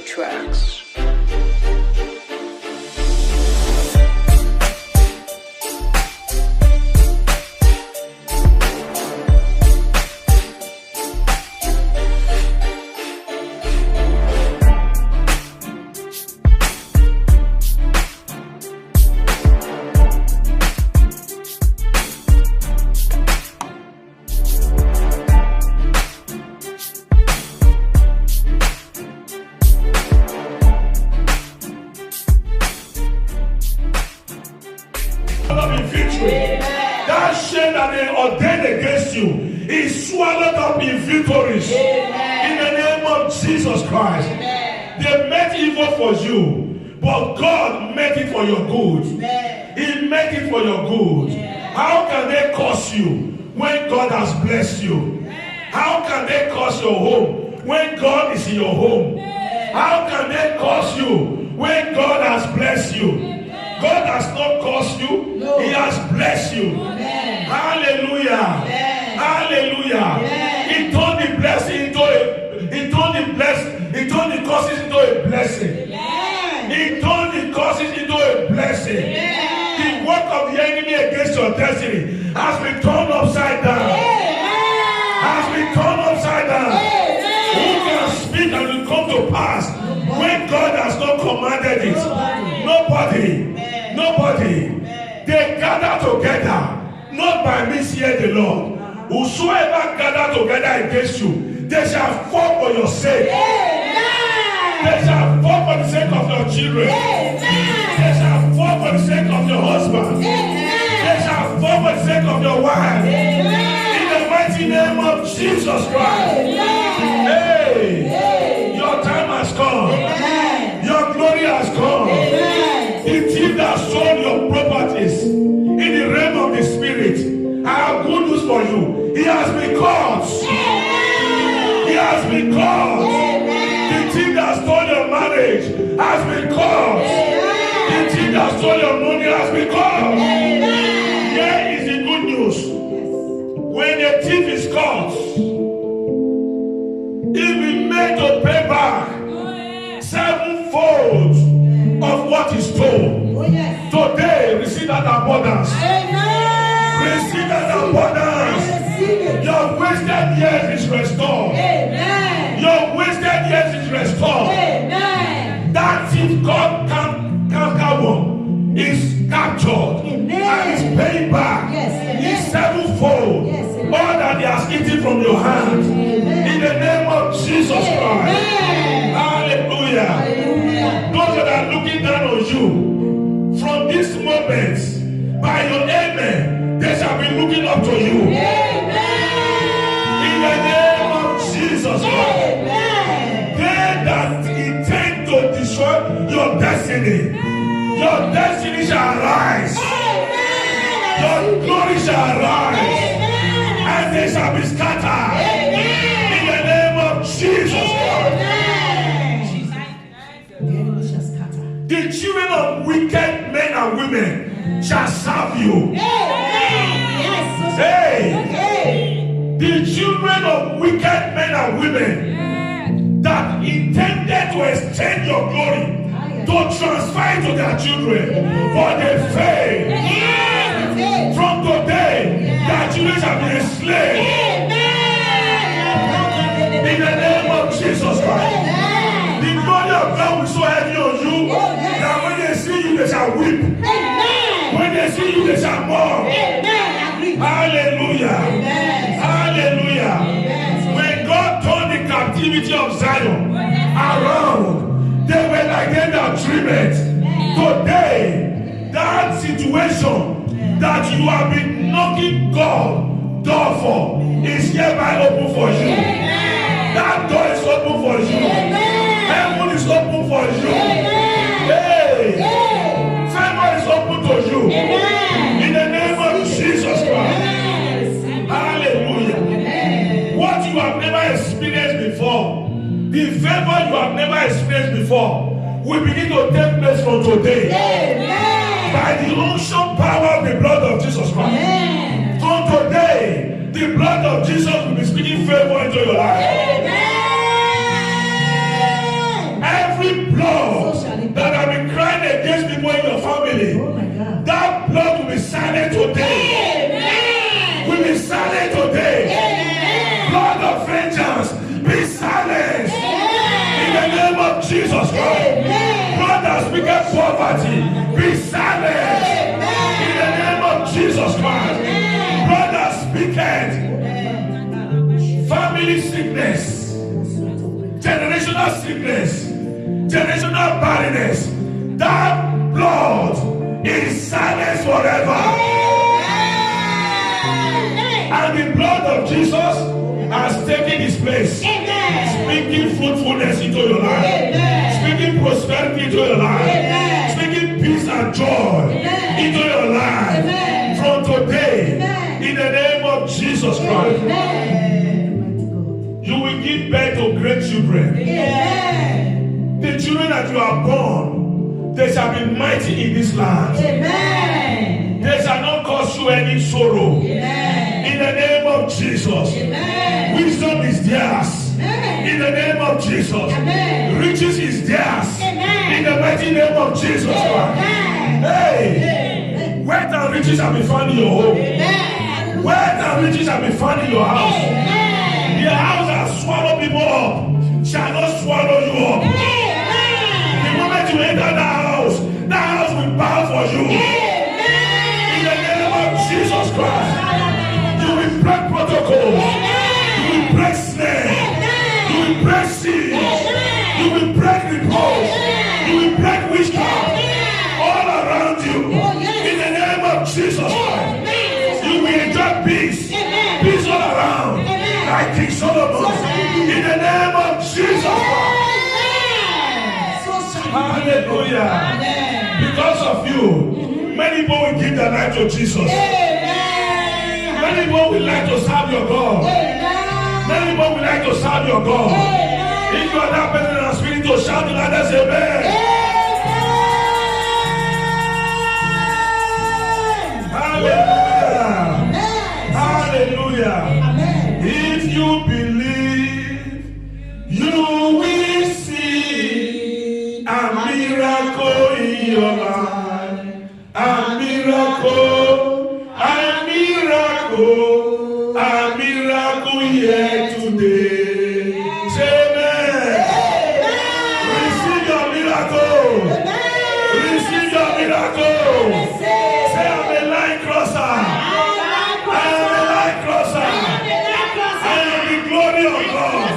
Tracks. That shame that they ordained against you is swallowed up in victories. In the name of Jesus Christ. They meant evil for you, but God meant it for your good. He meant it for your good. How can they curse you when God has blessed you? How can they curse your home when God is in your home? How can they curse you when God has blessed you? God has not cursed you. No. He has blessed you. Amen. Hallelujah. Amen. Hallelujah. Amen. He turned the blessing into he turned the curses into a blessing. Amen. He turned the curses into a blessing. Amen. The work of the enemy against your destiny has been turned upside down. Amen. Has been turned upside down. Amen. Who can speak and will come to pass when God has not commanded it? Nobody. Nobody. They gather together, not by me, saith the Lord. Whosoever gather together against you, they shall fall for your sake. They shall fall for the sake of your children. They shall fall for the sake of your husband. They shall fall for the sake of your wife. In the mighty name of Jesus Christ. Hey, your time has come. Your glory has come. The thief that stole your properties in the realm of the spirit, I have good news for you. He has been caught. He has been caught. The thief that stole your marriage has been caught. The thief that stole your money has been caught. Here is the good news. When a thief is caught, he will be made to pay back sevenfold of what is told. Today, receive that abundance. Receive that abundance. Your wasted years is restored. Your wasted years is restored. That thief called Cankerworm is captured and is paying back. It's sevenfold. All that he has eaten from your hand. In the name of Jesus Christ. Hallelujah. Those that are looking down on you, from this moment, by your amen, they shall be looking up to you. In the name of Jesus Christ. They that intend to destroy your destiny shall rise. Your glory shall rise. And they shall be scattered. In the name of Jesus Christ. The children of wicked men and women shall serve you. The children of wicked men and women that intended to extend your glory, to transfer it to their children, but they failed. From today, their children shall be enslaved. In the name of Jesus Christ. The glory of God will so heavy on you that when they see you, they shall weep. When they see you, they shall mourn. Hallelujah. Hallelujah. When God turned the captivity of Zion around, they were like them that dreamed. Today, that situation that you have been knocking God door for is hereby open for you. That door is open for you. Heaven is open for you. Hey, favor is open to you. In the name of Jesus Christ. Hallelujah. What you have never experienced before, the favor you have never experienced before, will begin to take place from today. Amen. By the unction power of the blood of Jesus Christ. Amen. From today, the blood of Jesus will be speaking favor into your life. Amen. Every blood that have been crying against people in your family, Oh my God. that blood will be silent today. Amen. Will be silent today. Amen. Blood of vengeance, be silent. In the name of Jesus Christ. Amen. Blood that speaketh poverty, be silent. In the name of Jesus Christ. Blood that speaketh family sickness, generational sickness, generational barrenness, that blood is silent forever. And the blood of Jesus has taken his place. Speaking fruitfulness into your life. Speaking prosperity into your life. Speaking peace and joy into your life. From today, in the name of Jesus Christ, you will give birth to great children. The children that you are born, they shall be mighty in this land. They shall not cause you any sorrow. In the name of Jesus. Wisdom is theirs. In the name of Jesus. Riches is theirs. In the mighty name of Jesus Christ. Hey, wealth and riches shall be found in your home. Wealth and riches shall be found in your house. The house that swallow people up shall not swallow you up. The moment you enter that house will bow for you. In the name of Jesus Christ. You will break protocols. You will break snares. You will break seeds. You will break reproach. You will break witchcraft all around you. In the name of Jesus Christ. You will enjoy peace. Peace all around. Like King Solomon. In the name of Jesus Christ. Hallelujah. Because of you, many people will give their life to Jesus. Many people will like to serve your God. Many people will like to serve your God. If you are that person and spirit to shout in others, amen. Hallelujah. Hallelujah. If you believe, you will see a miracle in your life. A miracle, a miracle, a miracle here today. Say amen. Receive your miracle. Receive your miracle. Say I'm a line crosser. I am a line crosser. I am the glory of God.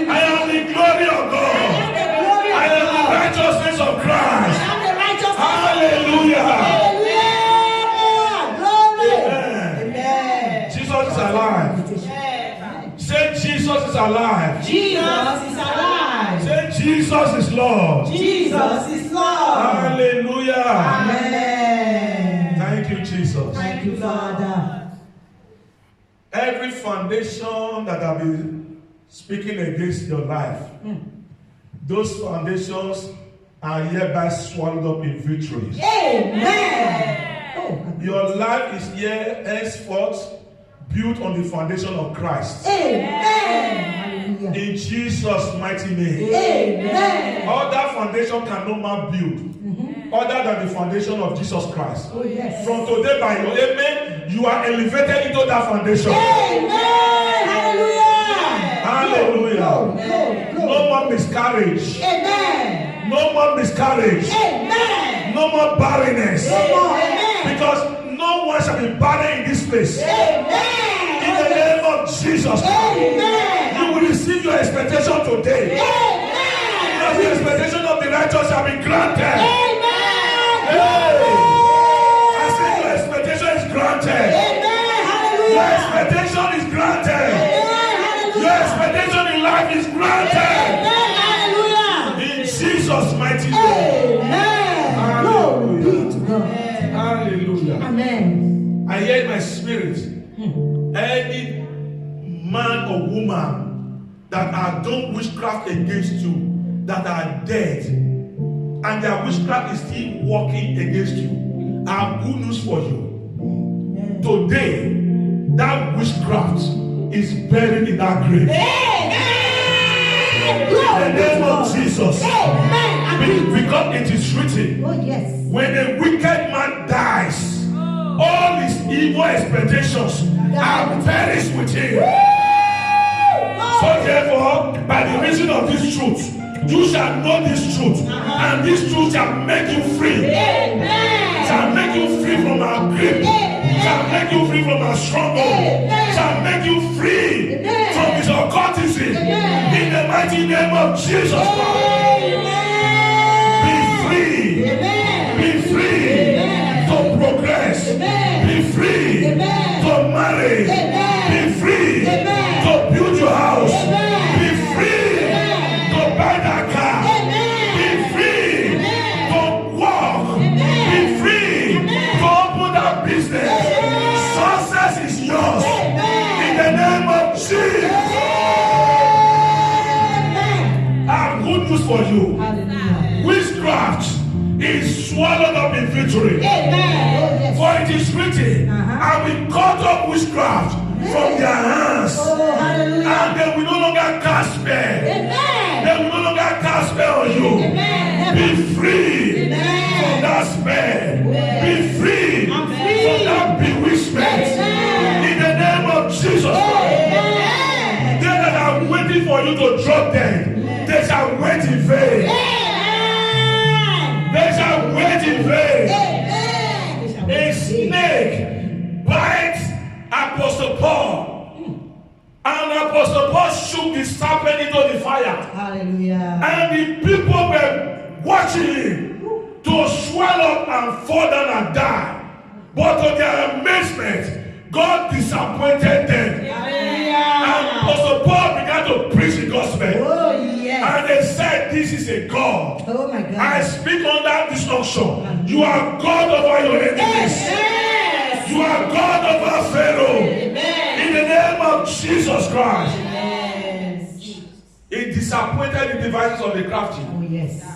I am the glory of God. I am the righteousness of Christ. Hallelujah. Jesus is alive. Say Jesus is alive. Jesus is alive. Say Jesus is Lord. Jesus is Lord. Hallelujah. Amen. Thank you, Jesus. Thank you, Father. Every foundation that I've been speaking against your life, those foundations are hereby swallowed up in victory. Amen. Your life is here henceforth built on the foundation of Christ. Amen. In Jesus' mighty name. Amen. Other foundation can no man build other than the foundation of Jesus Christ. Oh, yes. From today, by your amen, you are elevated into that foundation. Amen. Hallelujah. Hallelujah. No more miscarriage. Amen. No more miscarriage. Amen. No more barrenness. No more. Amen. Because no one shall be barren in this place. Amen. In the name of Jesus. Amen. You will receive your expectation today. Amen. Because the expectation of the righteous shall be granted. Amen. Hey. I say your expectation is granted. Amen. Hallelujah. Your expectation is granted. Amen. Your expectation in life is granted. Amen. Hallelujah. In Jesus' mighty name. Amen. Glory be to God. Hallelujah. Amen. I hear in my spirit, any man or woman that are done witchcraft against you, that are dead, and their witchcraft is still working against you, I have good news for you. Today, that witchcraft is buried in that grave. In the name of Jesus. Because it is written, when a wicked man dies, all his evil expectations are perished with him. So therefore, by the reason of this truth, you shall know this truth, and this truth shall make you free. Shall make you free from our grip. Shall make you free from our stronghold. Shall make you free from his occultism. In the mighty name of Jesus Christ. Be free. Be free to progress. Be free to marry. Be free to build your house. Be free to buy that car. Be free to walk. Be free to open that business. Success is yours. In the name of Jesus. I have good news for you. Witchcraft is swallowed up in victory. For it is written, I will cut off witchcraft from their hands. And they will no longer cast spell. They will no longer cast spell on you. Be free from that spell. Be free from that bewitchment. In the name of Jesus Christ. They that are waiting for you to drop them, they shall wait in vain. They shall wait in vain. A snake bites Apostle Paul, and Apostle Paul shook the serpent into the fire. Hallelujah. And the people were watching him to swell up and fall down and die. But to their amazement, God disappointed them. And Apostle Paul began to preach the gospel. And they said, this is a God. Oh my God. I speak under this unction. You are God over your enemies. You are God over Pharaoh. In the name of Jesus Christ. It disappointed the devices of the crafty.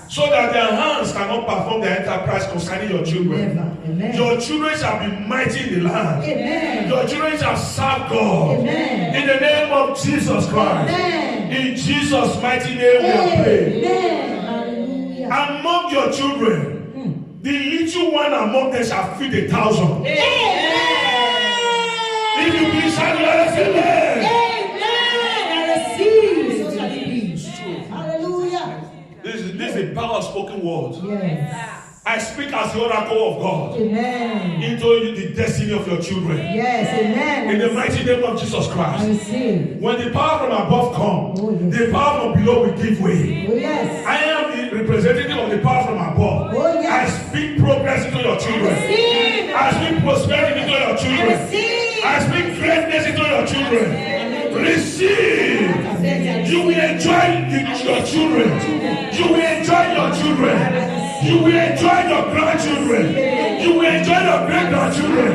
So that their hands cannot perform their enterprise concerning your children. Your children shall be mighty in the land. Your children shall serve God. In the name of Jesus Christ. In Jesus' mighty name we are praying. Among your children, the little one among them shall feed 1,000. If you believe, shout amen. This is a power of spoken word. I speak as the oracle of God into the destiny of your children. In the mighty name of Jesus Christ. When the power from above comes, the power from below will give way. I am the representative of the power from above. I speak progress into your children. I speak prosperity into your children. I speak greatness into your children. Receive. You will enjoy your children. You will enjoy your children. You will enjoy your grandchildren. You will enjoy your great-grandchildren.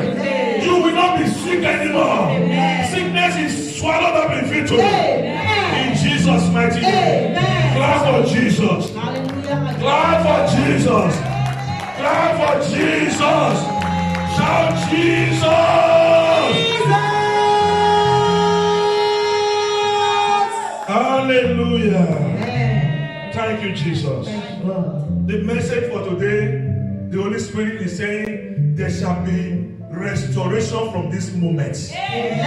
You will not be sick anymore. Sickness is swallowed up in victory. In Jesus' mighty name. Clap for Jesus. Clap for Jesus. Clap for Jesus. Shout Jesus. Hallelujah. Thank you, Jesus. The message for today, the Holy Spirit is saying there shall be restoration from this moment. Amen.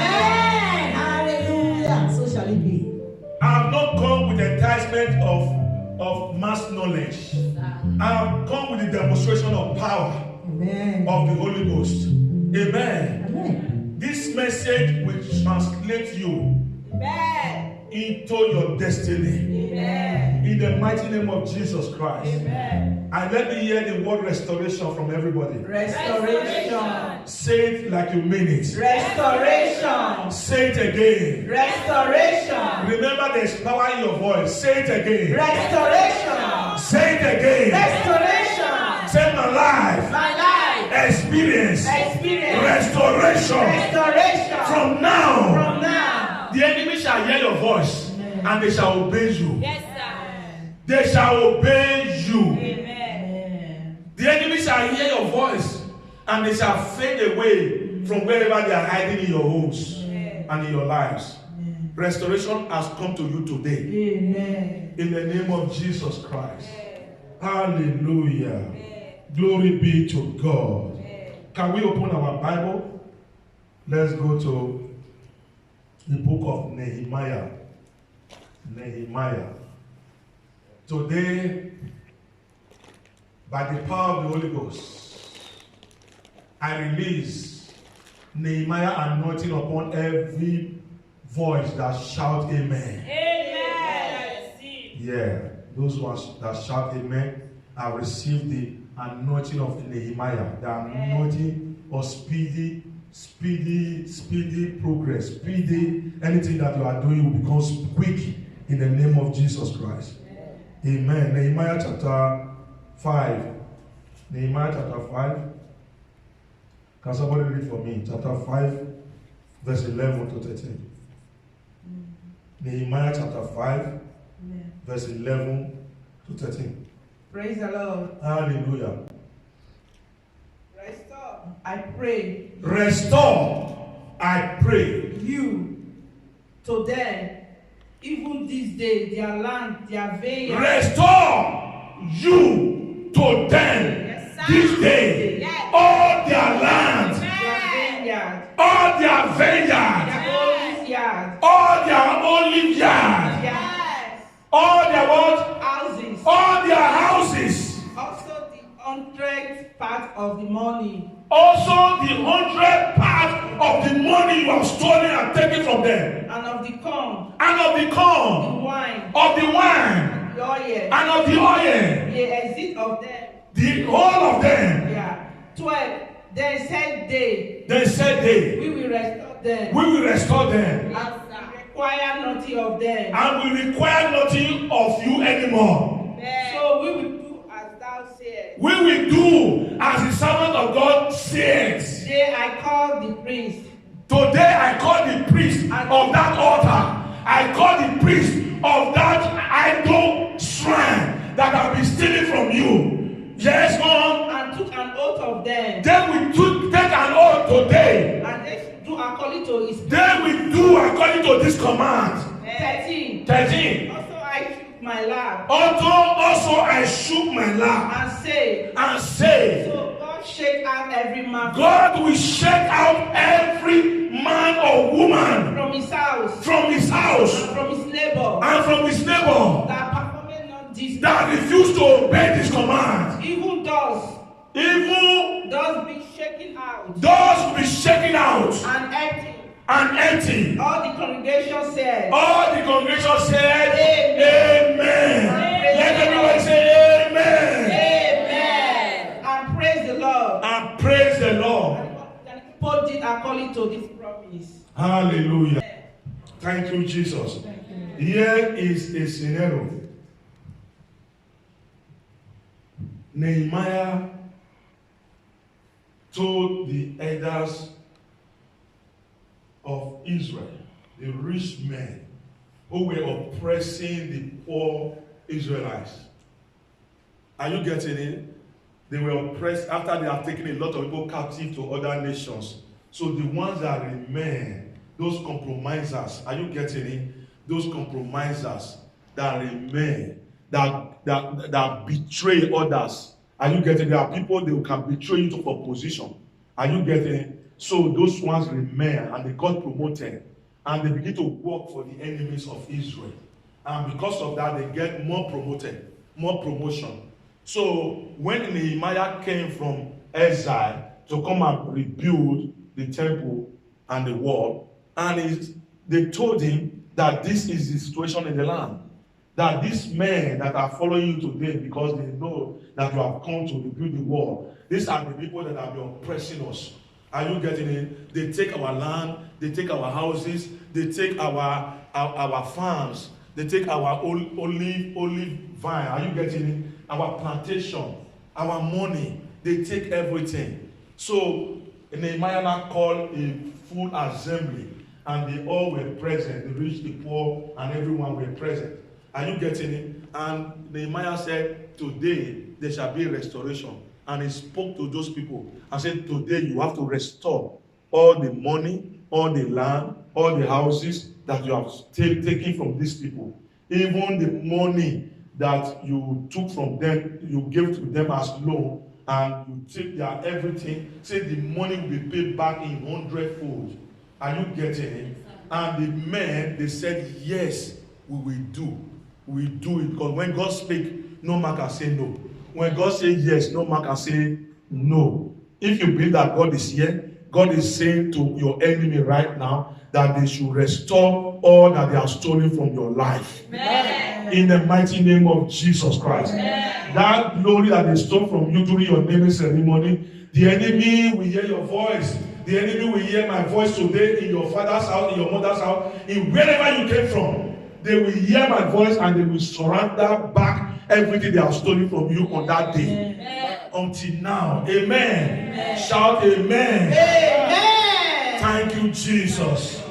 Hallelujah. So shall it be. I have not come with enticement of mass knowledge. I have come with the demonstration of power of the Holy Ghost. Amen. This message will translate you into your destiny. In the mighty name of Jesus Christ. And let me hear the word restoration from everybody. Restoration. Say it like you mean it. Restoration. Say it again. Restoration. Remember there's power in your voice. Say it again. Restoration. Say it again. Restoration. Say my life. My life. Experience. Experience. Restoration. Restoration. From now. From now. The enemy shall hear your voice. And they shall obey you. Yes, sir. They shall obey you. Amen. And they shall fade away from wherever they are hiding in your homes and in your lives. Restoration has come to you today. Amen. In the name of Jesus Christ. Hallelujah. Glory be to God. Can we open our Bible? Let's go to the book of Nehemiah. Nehemiah. Today, by the power of the Holy Ghost, I release Nehemiah anointing upon every voice that shout amen. Amen. Yeah, those ones that shout amen, I receive the anointing of Nehemiah, the anointing of speedy progress, speedy, anything that you are doing will become quick in the name of Jesus Christ. Amen. Nehemiah chapter 5. Nehemiah chapter 5. Can somebody read for me? Chapter 5, verse 11 to 13. Nehemiah chapter 5, verse 11 to 13. Praise the Lord. Hallelujah. Restore, I pray. Restore, I pray. You to them, even this day, their land, their vineyard. Restore you to them this day. Yes. All their land, Their vineyard. all their vineyard, Their olive yard. all their olive yard, Yes. all their what? Houses. All their houses. Also the 100th part of the money. Also the 100th part of the money you have stolen and taken from them. And of the corn. And of the The corn, wine. of the wine, The oil. and of the oil, The exit of them. the whole of them. Yeah. 12. Then said they, Then said they, we will restore them. we will restore them, And require nothing of them. and we require nothing of you anymore. So we will do as thou sayest. We will do as the servant of God says. Today I call the priest. Today I call the priest of that altar. I call the priest of that idol shrine that have been stealing from you. Yes, Mom. And took an oath of them. Then we take an oath today. And they should do according to his. Then we do according to this command. 13. 13. Also I shook my lap Also I shook my lap and say, so God shake out every man God will shake out every man or woman from his house from his house and from his neighbor and from his neighbor that performing not this, that refuse to obey this command. even does be shaken out Doors will be shaken out and empty. and empty. All the congregation said, All the congregation said, Amen. Amen. Let everyone say Amen. Amen. And praise the Lord. And praise the Lord. And people did according to this promise. Hallelujah. Thank you, Jesus. Here is a scenario. Nehemiah told the elders of Israel, the rich men who were oppressing the poor Israelites. Are you getting it? They were oppressed after they have taken a lot of people captive to other nations. So the ones that remain, those compromisers, are you getting it? Those compromisers that remain, that betray others. Are you getting it? There are people that can betray you for position. Are you getting it? So those ones remain and they got promoted and they begin to work for the enemies of Israel. And because of that, they get more promoted, more promotion. So when Nehemiah came from exile to come and rebuild the temple and the wall, and they told him that this is the situation in the land. That these men that are following you today because they know that you have come to rebuild the wall, these are the people that have been oppressing us. Are you getting it? They take our land, they take our houses, they take our farms, they take our olive vine. Are you getting it? Our plantation, our money, they take everything. So Nehemiah now called a full assembly, and they all were present. The rich, the poor, and everyone were present. Are you getting it? And Nehemiah said, today there shall be restoration. And he spoke to those people and said, today you have to restore all the money, all the land, all the houses that you have taken from these people. Even the money that you took from them, you gave to them as loan, and you take their everything, say the money will be paid back in 100-fold. Are you getting it? And the men, they said, yes, we will do. We will do it. Because when God speaks, no man can say no. When God says yes, no man can say no. If you believe that God is here, God is saying to your enemy right now that they should restore all that they have stolen from your life. Amen. In the mighty name of Jesus Christ. Amen. That glory that they stole from you during your naming ceremony, the enemy will hear your voice. The enemy will hear my voice today in your father's house, in your mother's house, in wherever you came from. They will hear my voice and they will surrender back everything they have stolen from you on that day. Amen. Until now. Amen. Amen. Shout amen. Amen. Thank you, Jesus.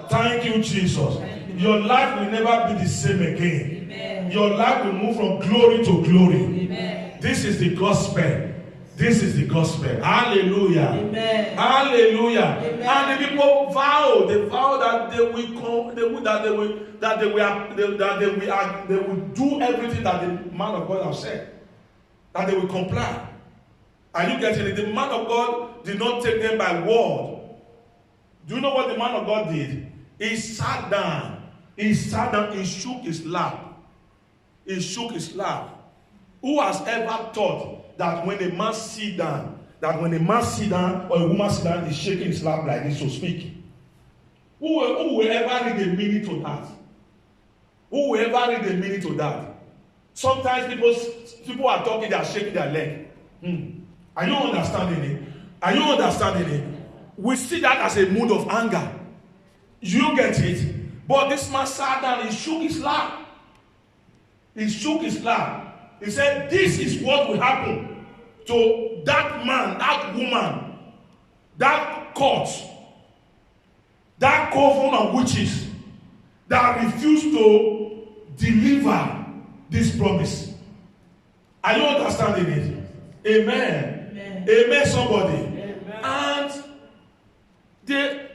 Thank you, Jesus. Your life will never be the same again. Amen. Your life will move from glory to glory. Amen. This is the gospel. This is the gospel. Hallelujah. Amen. Hallelujah. Amen. And the people vow, they vow that they will come, they will do everything that the man of God has said. That they will comply. Are you getting it? The man of God did not take them by word. Do you know what the man of God did? He sat down. He sat down. He shook his lap. He shook his lap. Who has ever thought that when a man sit down, or a woman sit down, he's shaking his lap like this to speak? Who will ever read a meaning to that? Who will ever read a meaning to that? Sometimes people are talking, they are shaking their leg. Are you understanding it? Are you understanding it? We see that as a mood of anger. You get it? But this man sat down, he shook his lap. He shook his lap. He said, this is what will happen to that man, that woman, that court, that coven of witches that refused to deliver this promise. Are you understanding it? Amen. Amen, Amen somebody. Amen. And they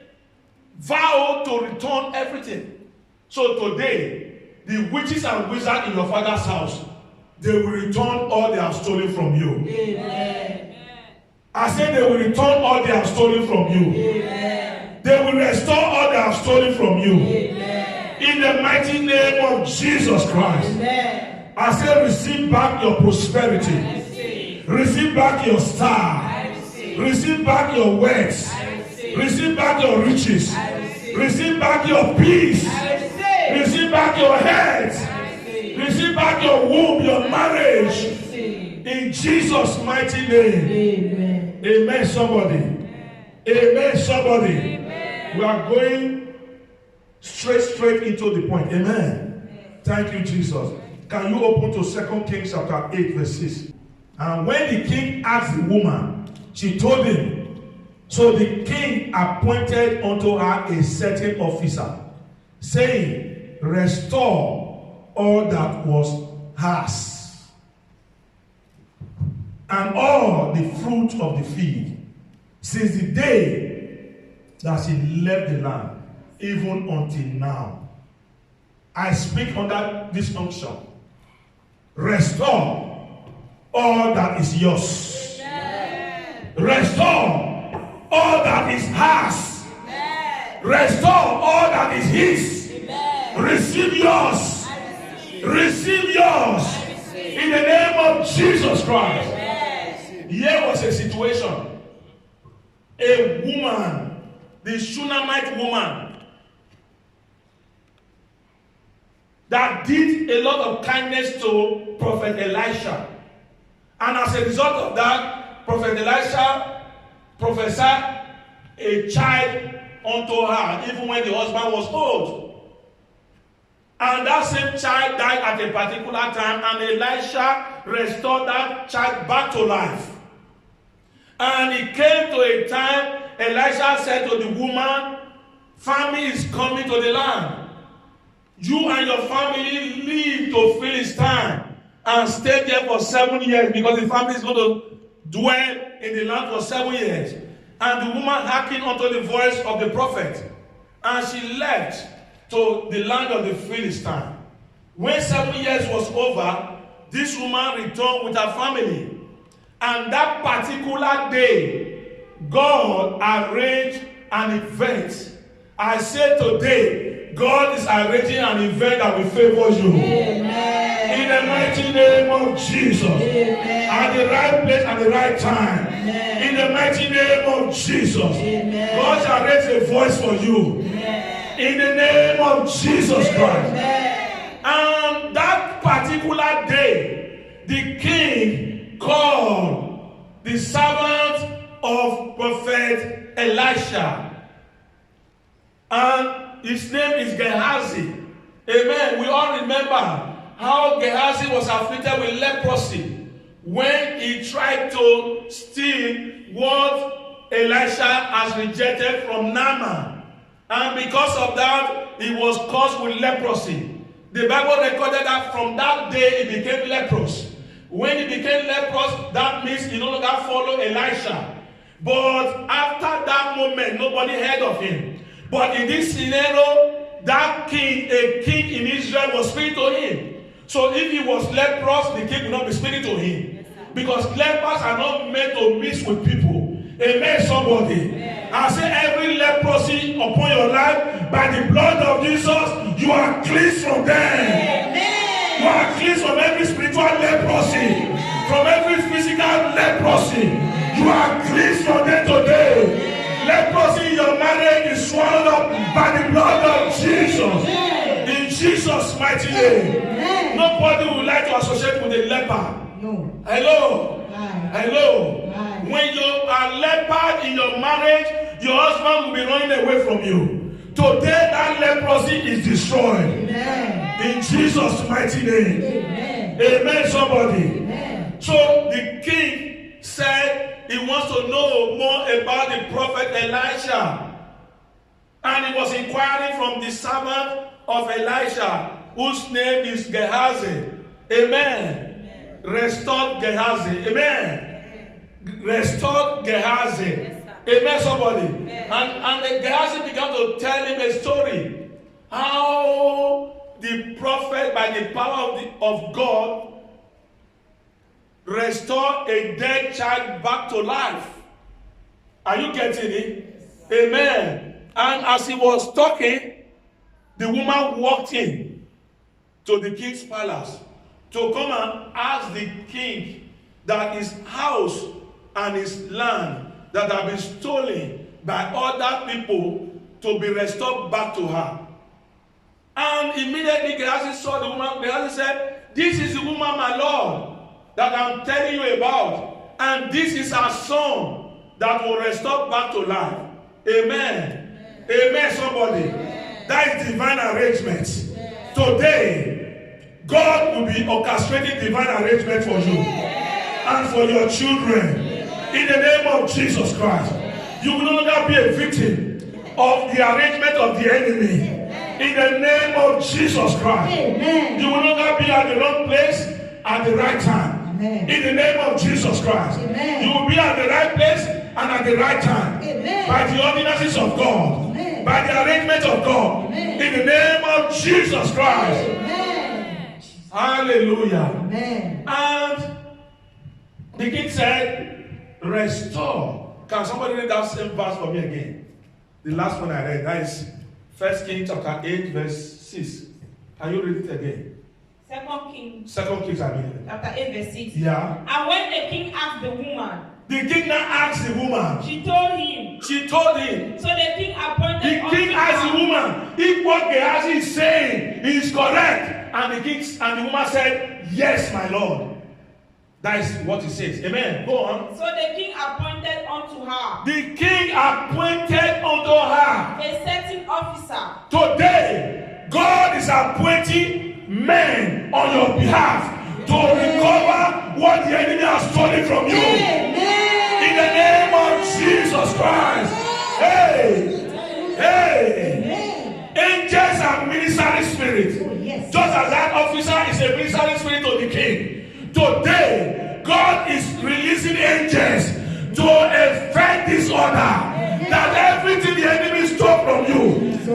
vow to return everything. So today, the witches and wizards in your father's house, they will return all they have stolen from you. Amen. I said they will return all they have stolen from you. Amen. They will restore all they have stolen from you. Amen. In the mighty name of Jesus Christ. Amen. I said receive back your prosperity. Receive back your star. Receive back your words. Receive back your riches. Receive back your peace. Receive back your health. Receive back your womb, your marriage. In Jesus' mighty name. Amen. Amen, somebody. Amen, somebody. Amen. We are going straight into the point. Amen. Thank you, Jesus. Can you open to 2 Kings chapter 8, verse 6? And when the king asked the woman, she told him. So the king appointed unto her a certain officer, saying, restore all that was hers, and all the fruit of the field, since the day that she left the land, even until now. I speak under this unction. Restore all that is yours. Amen. Restore all that is hers. Amen. Restore all that is his. Amen. Receive yours. Receive yours in the name of Jesus Christ. Amen. Here was a situation. A woman, the Shunammite woman, that did a lot of kindness to Prophet Elisha. And as a result of that, Prophet Elisha prophesied a child unto her, even when the husband was old. And that same child died at a particular time, and Elisha restored that child back to life. And it came to a time, Elisha said to the woman, famine is coming to the land. You and your family leave to Philistine and stayed there for 7 years because the family is going to dwell in the land for 7 years. And the woman hearkened unto the voice of the prophet, and she left to the land of the Philistines. When 7 years was over, this woman returned with her family. And that particular day, God arranged an event. I say today, God is arranging an event that will favor you. Amen. In the mighty name of Jesus. Amen. At the right place at the right time. Amen. In the mighty name of Jesus. Amen. God shall raise a voice for you. Amen. In the name of Jesus Christ. Amen. And that particular day, the king called the servant of Prophet Elisha. And his name is Gehazi. Amen. We all remember how Gehazi was afflicted with leprosy when he tried to steal what Elisha has rejected from Naaman. And because of that, he was cursed with leprosy. The Bible recorded that from that day he became leprous. When he became leprous, that means he no longer followed Elisha. But after that moment, nobody heard of him. But in this scenario, that king, a king in Israel, was speaking to him. So if he was leprous, the king would not be speaking to him. Yes, because lepers are not meant to mix with people. Amen, somebody. Amen. I say every leprosy upon your life, by the blood of Jesus, you are cleansed from them. Amen. You are cleansed from every spiritual leprosy. Amen. From every physical leprosy. Amen. You are cleansed from them today. Amen. Leprosy in your marriage is swallowed up by the blood of Jesus. Amen. In Jesus' mighty name. Amen. Nobody would like to associate with a leper. No. Hello. Right. Hello. Right. When you are leper in your marriage, your husband will be running away from you. Today that leprosy is destroyed. Amen. In Jesus' mighty name. Amen. Amen, somebody. Amen. So the king said, he wants to know more about the prophet Elisha. And he was inquiring from the servant of Elisha, whose name is Gehazi. Amen. Restored Gehazi. Amen. Restored Gehazi. Yes, amen, somebody. Yes. And Gehazi began to tell him a story. How the prophet, by the power of God, restore a dead child back to life. Are you getting it? Yes. Amen. And as he was talking, the woman walked in to the king's palace to come and ask the king that his house and his land that have been stolen by other people to be restored back to her. And immediately Gehazi saw the woman. Gehazi said, "This is the woman, my lord, that I'm telling you about, and this is our son that will restore back to life." Amen. Amen, amen, somebody. Amen. That is divine arrangement. Amen. Today, God will be orchestrating divine arrangement for you. Amen. And for your children. Amen. In the name of Jesus Christ. Amen. You will no longer be a victim of the arrangement of the enemy. Amen. In the name of Jesus Christ. Amen. You will no longer be at the wrong place at the right time. Amen. In the name of Jesus Christ. Amen. You will be at the right place and at the right time. Amen. By the ordinances of God. Amen. By the arrangement of God. Amen. In the name of Jesus Christ. Amen. Hallelujah. Amen. And the king said, restore. Can somebody read that same verse for me again? The last one I read. That is 1 Kings chapter 8 verse 6. Can you read it again? Second Kings, I mean. Chapter 8, verse 6. Yeah. And when the king asked the woman, the king now asked the woman. She told him. She told him. So the king appointed. The king asked the woman if what Gehazi is saying is correct, and the woman said, "Yes, my lord." That is what he says. Amen. Go on. So the king appointed unto her. The king appointed unto her a certain officer. Today, God is appointing men on your behalf to recover what the enemy has stolen from you. Amen. In the name of Jesus Christ. Hey, hey. Amen. Angels are ministering spirits. Oh, yes. Just as that officer is a ministering spirit to the king. Today, God is releasing angels to effect this order. That everything the enemy stole from you,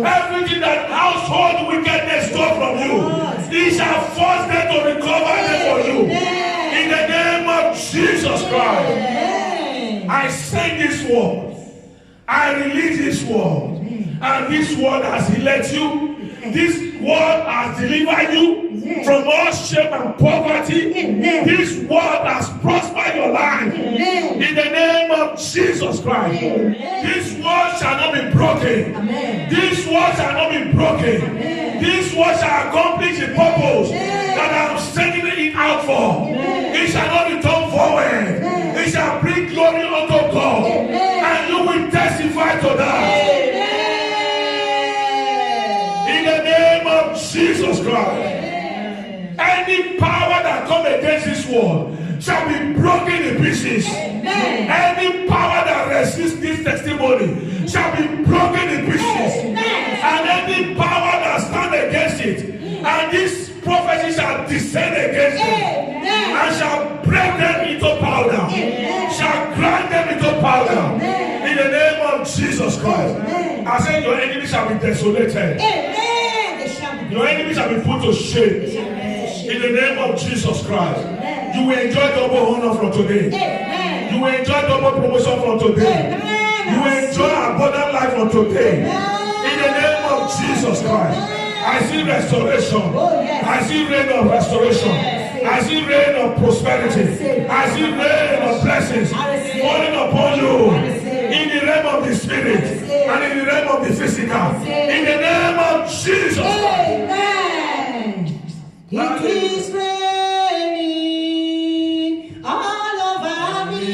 everything that household wickedness stole from you, he shall force them to recover them for you. In the name of Jesus Christ. I say this word. I release this word. And this word has healed you. This word has delivered you from all shame and poverty. This word has prospered your life. In the name of Jesus Christ. This word shall not be broken. This word shall not be broken. This word shall accomplish the purpose that I am sending it out for. It shall not return forward. It shall bring glory unto God. And you will testify to that. Jesus Christ. Any power that comes against this world shall be broken in pieces. Any power that resists this testimony shall be broken in pieces. And any power that stands against it, and this prophecy shall descend against it, and shall break them into powder, shall grind them into powder. In the name of Jesus Christ. I said your enemies shall be desolated. Your enemies shall be put to shame. In the name of Jesus Christ. You will enjoy double honor from today. You will enjoy double promotion from today. You will enjoy abundant life from today. In the name of Jesus Christ. I see restoration. I see rain of restoration. I see rain of prosperity. I see rain of blessings falling upon you. In the realm of the spirit and in the realm of the physical. In the name of Jesus. Amen. It is raining all over me.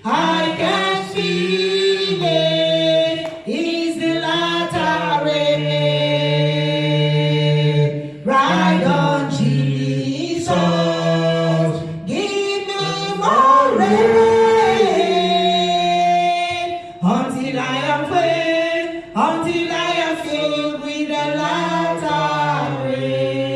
I can feel it. It's the latter rain. Ride on Jesus. Give me more rain. Until I am filled with the latter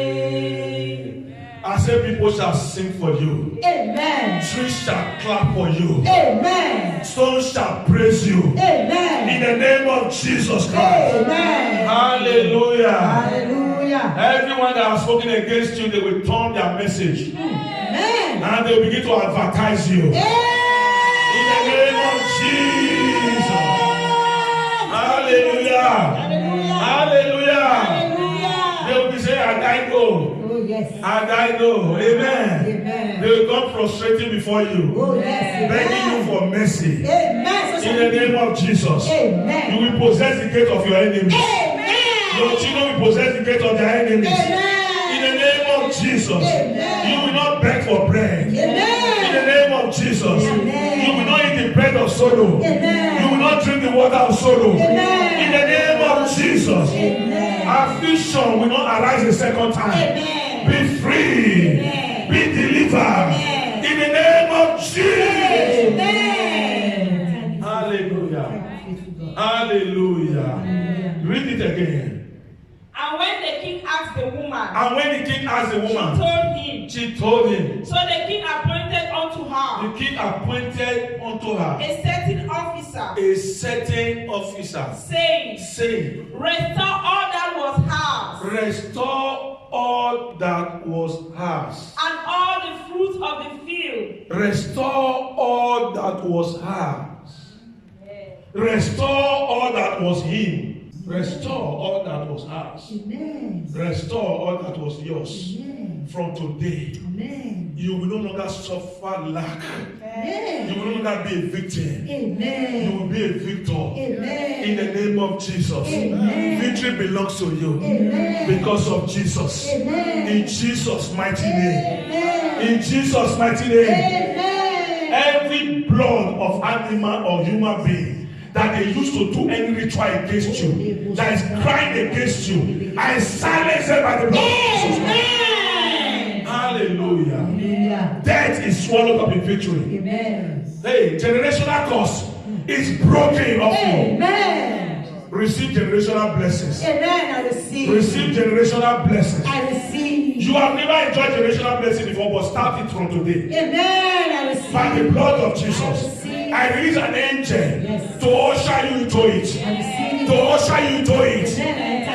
rain. I say people shall sing for you. Amen. Trees shall clap for you. Amen. Stones shall praise you. Amen. In the name of Jesus Christ. Amen. Hallelujah. Hallelujah. Everyone that has spoken against you, they will turn their message. Amen. And they will begin to advertise you. Amen. In the name of Jesus. Hallelujah. Hallelujah. Hallelujah. They will be saying, and I know. Oh, yes. And I know. Amen. Amen. They will come prostrating before you. Oh, yes. Begging you for mercy. Amen. In the name of Jesus. Amen. You will possess the gate of your enemies. Amen. Your children will possess the gate of their enemies. Amen. In the name of Jesus. Amen. You will not beg for bread. Amen. In the name of Jesus. Amen. You will not eat the bread of sorrow. Amen. You will not drink the water of sorrow. Amen. In the name of Jesus. Amen. Affliction will not arise a second time. Amen. Be free. Amen. Be delivered. Amen. In the name of Jesus. Amen. Hallelujah. Hallelujah. Read it again. And when the king asked the woman, And when the king asked the woman, she told him. she told him. So the king appointed unto her The king appointed unto her a certain officer, a certain officer, saying, saying, Restore all that was restore all that was hers, hers. and all the fruit of the field. Restore all that was hers. Restore all that was him. Restore all that was hers. Amen. Restore all that was yours. Amen. From today, Amen. you will no longer suffer lack. Amen. You will no longer be a victim. Amen. You will be a victor. Amen. In the name of Jesus. Amen. Victory belongs to you. Amen. Because of Jesus. Amen. In Jesus' mighty name. Amen. In Jesus' mighty name. Amen. Every blood of animal or human being that they used to do any ritual against you, that is crying against you, I silence them by the blood of Jesus. Amen. Hallelujah. Hallelujah. Death is swallowed up in victory. Amen. Hey, generational curse is broken off you. Amen. Receive generational blessings. Amen. I receive. Receive generational blessings. I receive. You have never enjoyed generational blessing before, but start it from today. Amen. I receive. By the blood of Jesus, I release an angel to usher you into it. To usher you into it.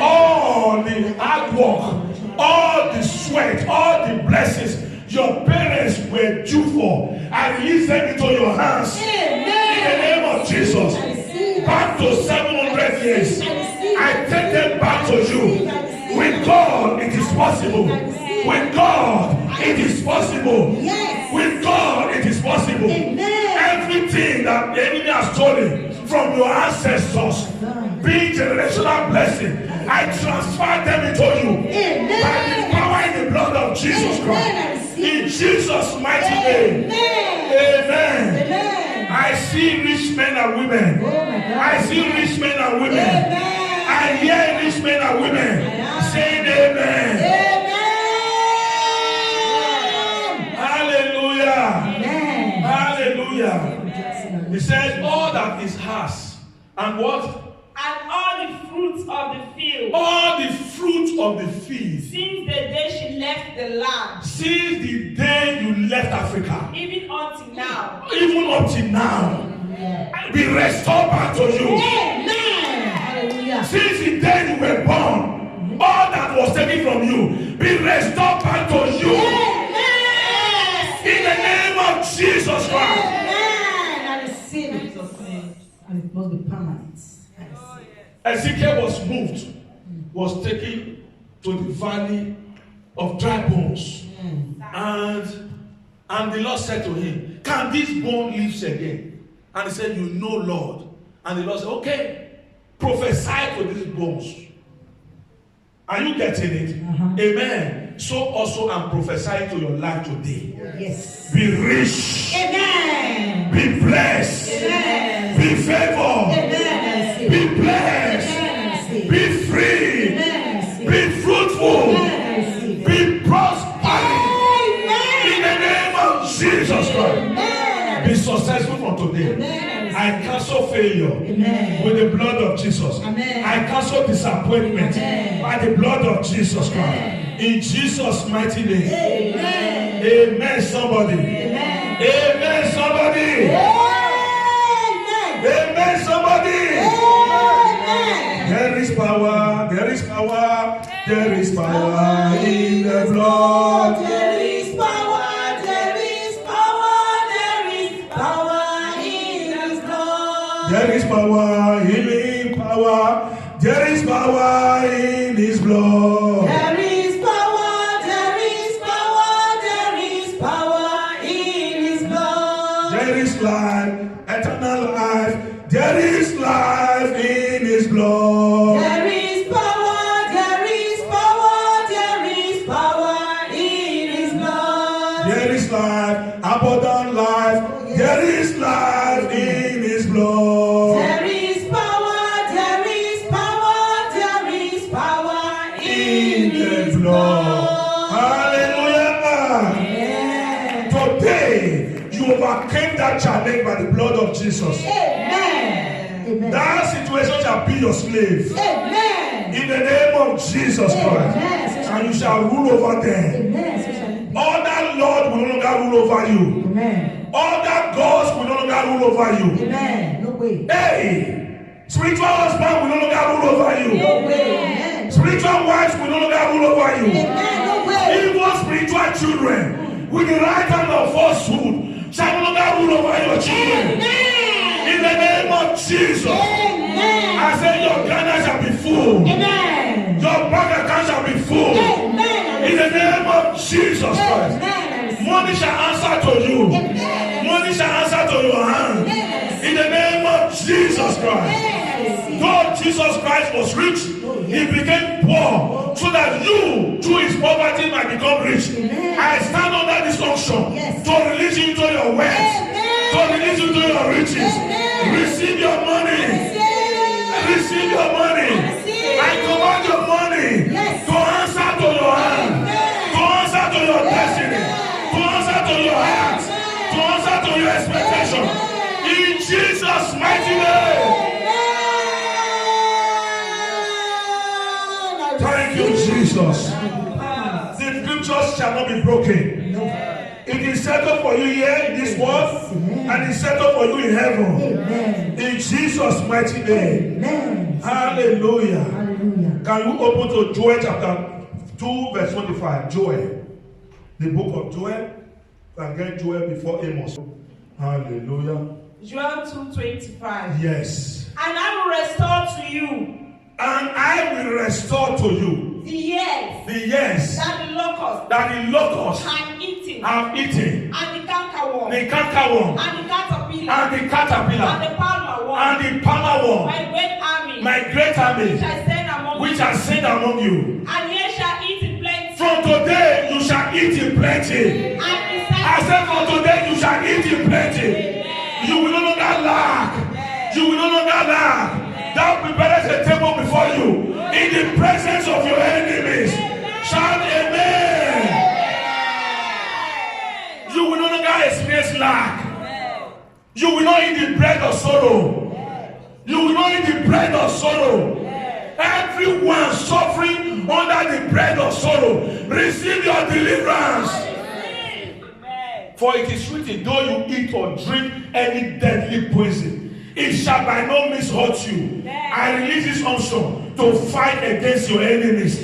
All the hard work, all the sweat, all the blessings your parents were due for, I release them into your hands. In the name of Jesus. Back to 700 years. I take them back to you. With God, it is possible. With God, it is possible. With God, it is possible. Everything that the enemy has stolen from your ancestors, being generational blessing, I transfer them into you by the power in the blood of Jesus Christ. In Jesus' mighty name. Amen. I see rich men and women. I see rich men and women. I hear rich men and women saying amen. Hallelujah. Hallelujah. He says all that is hers. And what? And all the fruits of the field. All the fruit of the field. Since the day she left the land. Since the day you left Africa. Even until now. Even until now. Be restored back to you. Amen. Since the day you were born, all that was taken from you, be restored back to you. In the name of Jesus Christ. I receive it. And it must be permanent. Ezekiel was moved, was taken to the valley of dry bones. And the Lord said to him, can this bone live again? And he said, you know, Lord. And the Lord said, okay, prophesy to these bones. Are you getting it? Amen. So also I'm prophesying to your life today. Yes. Be rich. Amen. Be blessed. Amen. Be favored. Amen. Be blessed. Amen. Be free. Amen. Be fruitful. Amen. Be prospering. In the name of Jesus Christ. Be successful from today. Amen. I cancel failure. Amen. With the blood of Jesus. Amen. I cancel disappointment. Amen. By the blood of Jesus Christ. Amen. In Jesus' mighty name. Amen. Amen, somebody. Amen. Amen, somebody. Amen. Amen, somebody. Amen. There is power. There is power. There is power in the blood. There is power. There is power. There is power in His blood. There is power, healing power. There is power in His blood. There is power. There is power. There is power in His blood. There is life, eternal life. There is life in His blood. There is power. There is power. There is power in His blood. There is life, abundant life. There is life in His blood. There is power. There is power. There is power in His blood. Hallelujah. Amen. Today, you overcame that challenge by the blood of Jesus. Amen. Amen. That situation shall be your slave. Amen. In the name of Jesus Christ. Amen. And you shall rule over them. Amen. So shall it be. Other Lord will no longer rule over you. Amen. Other gods will no longer rule over you. Amen. No way. Hey, spiritual husband will no longer rule over you. No way. Amen. Spiritual wives will no longer rule over you. Amen. No way. Even spiritual children with the right hand of falsehood shall no longer rule over your children. Amen. In the name of Jesus. Amen. I say your Ghana shall be full. Amen. Your bank account shall be full. Amen. In the name of Jesus Christ. Amen. Money shall answer to you. Amen. Money shall answer to your hand. Yes. In the name of Jesus Christ. Yes. Though Jesus Christ was rich, He became poor so that you, through His poverty, might become rich. Amen. I stand under this unction Yes. to release you into your wealth, Amen. to release you into your riches. Amen. Receive your money. Receive your money. Receive. I command your money Yes. to answer to your hand, Amen. to answer to your destiny, Amen. to answer to your heart, Amen. to answer to your expectation. Amen. In Jesus' mighty name. Jesus. The scriptures shall not be broken. It is settled for you here in this world, and it's settled for you in heaven. In Jesus' mighty name. Hallelujah. Can you open to Joel chapter 2 verse 25? Joel. The book of Joel. Can get Joel before Amos. Hallelujah. Joel 2:25. Yes. And I will restore to you. And I will restore to you The years. the years That the locust. that the locusts Have eaten. have eaten. And the cankerworm. The cankerworm. And the caterpillar. And the caterpillar. And the palmer worm. And the palmer worm. My great army. My great army. Which I send among Which you. I send among you. And ye shall eat in plenty. From today you shall eat in plenty. And I said from today you shall eat in plenty. You will no longer lack. You will no longer lack. Thou preparest a table before you in the presence of your enemies. Shout amen. You will no longer experience lack. You will not eat the bread of sorrow. You will not eat the bread of sorrow. Everyone suffering under the bread of sorrow, receive your deliverance. For it is written, though you eat or drink any deadly poison, it shall by no means hurt you. I release this unction to fight against your enemies.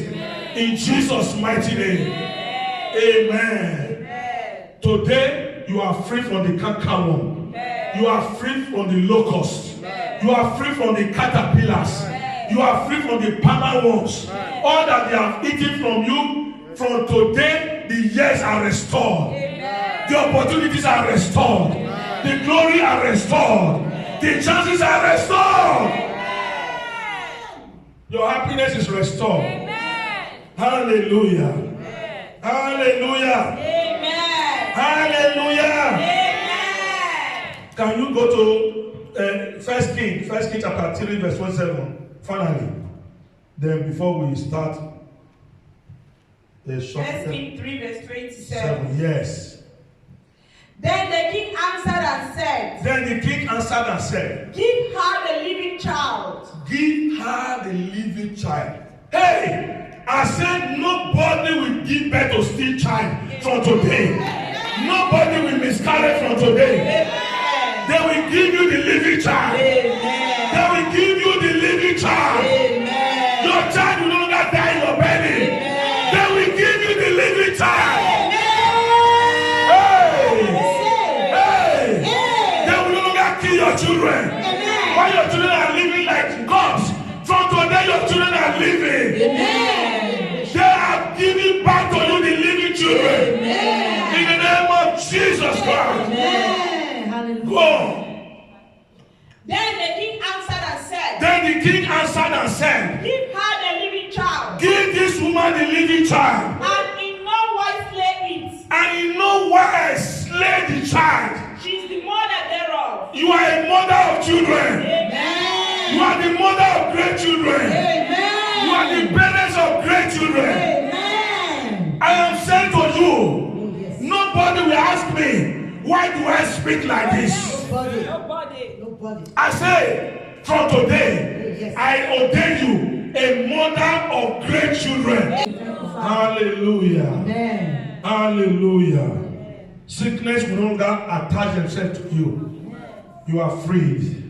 In Jesus' mighty name. Amen. Today, you are free from the cankerworm. You are free from the locust. You are free from the caterpillars. You are free from the palmer worms. All that they have eaten from you, from today, the years are restored. The opportunities are restored. The glory are restored. The chances are restored. Your happiness is restored. Hallelujah. Hallelujah. Hallelujah. Can you go to First King chapter 3 verse 27? Finally. Then before we start the short. First King 3 verse 27. Yes. Then the king answered and said, Give her the living child. Give her the living child. Hey, I said nobody will give birth to still child from today. Nobody will miscarry from today. They will give you the living child. They will give you the living child. Your child will no longer die in your belly. They will give you the living child. Your children. While your children are living like gods, from today your children are living. They are giving back to you the living children. In the name of Jesus Christ. Go. Then the king answered and said, Give her the living child. Give this woman the living child. And in no wise slay it. And in no wise slay the child. She is the mother thereof. You are a mother of children. Amen. You are the mother of great children. Amen. You are the parents of great children. Amen. I am saying to you, nobody will ask me, why do I speak like this? Nobody. I say, from today, I ordain you a mother of great children. Hallelujah. Amen. Hallelujah. Sickness will no longer attach themselves to you. You are freed.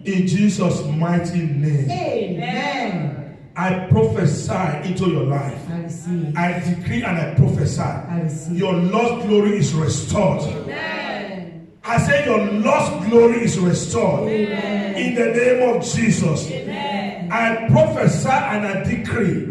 In Jesus' mighty name. Amen. I prophesy into your life. I receive. I decree and I prophesy. I receive. Your lost glory is restored. Amen. I say your lost glory is restored. Amen. In the name of Jesus. Amen. I prophesy and I decree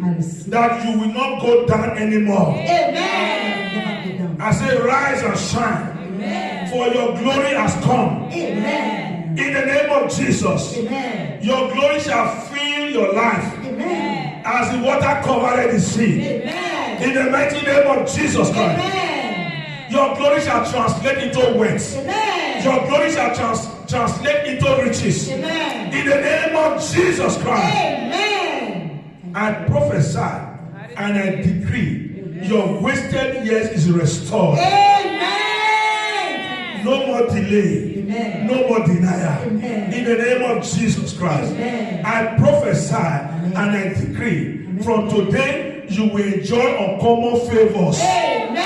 that you will not go down anymore. Amen. I say rise and shine. Amen. For your glory has come. Amen. In the name of Jesus. Amen. Your glory shall fill your life. Amen. As the water covered the sea. Amen. In the mighty name of Jesus Christ. Amen. Your glory shall translate into wealth. Amen. Your glory shall translate into riches. Amen. In the name of Jesus Christ. Amen. I prophesy and I decree your wasted years is restored. Amen. No more delay. Amen. No more denial. Amen. In the name of Jesus Christ. Amen. I prophesy and I decree from today you will enjoy uncommon favors. Amen.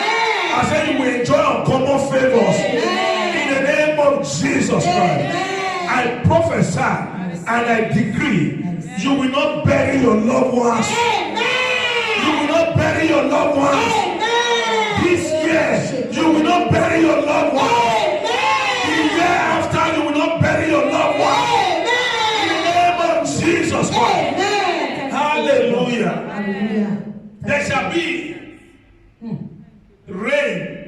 I said you will enjoy uncommon favors. Amen. In the name of Jesus Christ. Amen. I prophesy and I decree you will not bury your loved ones. Amen. You will not bury your loved ones. Amen. This year, you will not bury your loved ones. Amen. The year after, you will not bury your loved ones. In the name of Jesus Christ. Amen. Hallelujah. Hallelujah. There shall be rain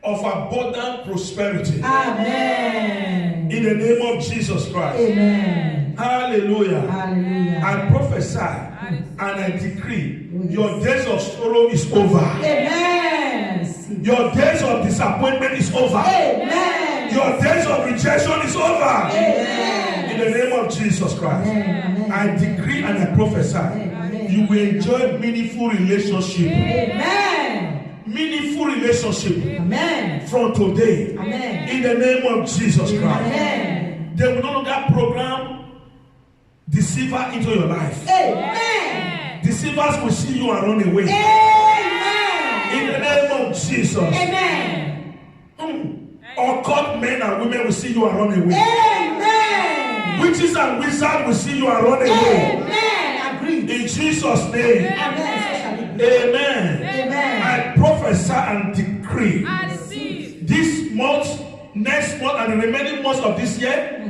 of abundant prosperity. Amen. In the name of Jesus Christ. Amen. Hallelujah. Hallelujah. I prophesy and I decree your days of sorrow is over. Amen. Your days of disappointment is over. Amen. Your days of rejection is over. Amen. In the name of Jesus Christ. Amen. I decree and I prophesy. Amen. You will enjoy meaningful relationship. Amen. Meaningful relationship Amen. from today. Amen. In the name of Jesus Christ. Amen. They will no longer program deceiver into your life. Amen. Deceivers will see you and run away. Amen. In the name of Jesus. Amen. Occult men and women will see you and run away. Amen. Witches and wizards will see you and run away. Amen. Agreed. In Jesus' name. Amen. Amen. Amen. I prophesy and decree I receive. this month, next month, and the remaining months of this year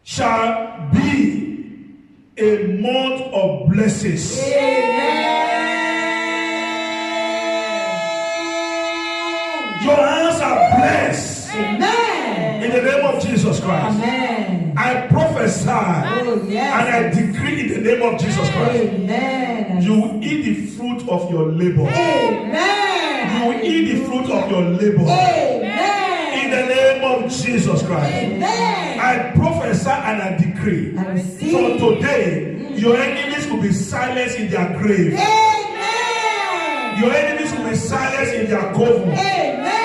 shall be a month of blessings. Your hands are blessed. Amen. In the name of Jesus Christ. Amen. I prophesy Oh, yes. and I decree in the name of Jesus Christ. Amen. You will eat the fruit of your labor. Amen. You will eat the fruit of your labor. Amen. In the name of Jesus Christ. Amen. I prophesy and I decree. I receive. From today, your enemies will be silenced in their grave. Amen. Your enemies will be silenced in their coven. Amen.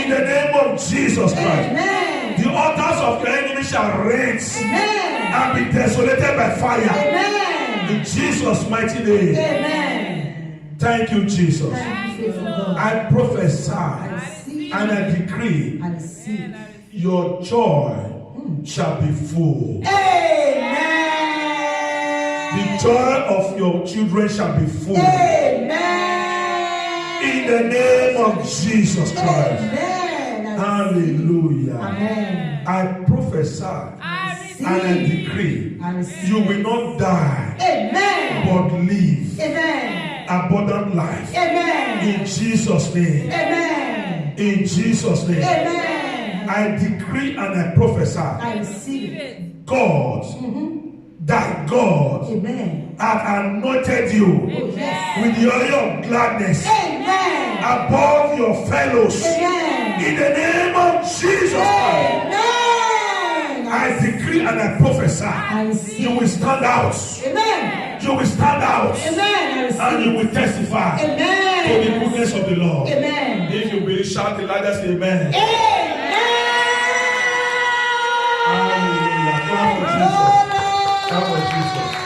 In the name of Jesus Christ. Amen. The altars of your enemies shall rage Amen. and be desolated by fire. Amen. In Jesus' mighty name. Amen. Thank you, Jesus. Thank you, faithful God. I prophesy receive. and I decree I receive. your joy shall be full. Amen. The joy of your children shall be full. Amen. In the name of Jesus Christ. Amen. Hallelujah. Amen. I prophesy and I decree I receive. you will not die Amen. but live Amen. abundant life. Amen. In Jesus' name. Amen. In Jesus' name. Amen. I decree and I prophesy. I receive it. God, that God Amen. hath anointed you Yes. with the oil of gladness Amen. above your fellows. Amen. In the name of Jesus Christ. Amen. I decree and I prophesy. I receive. You will stand out. Amen. You will stand out. Amen. I receive. And you will testify to the Amen. goodness of the Lord. Amen. If you believe, shout the loudest amen. Amen. Hallelujah. Clap for Jesus. Clap for Jesus.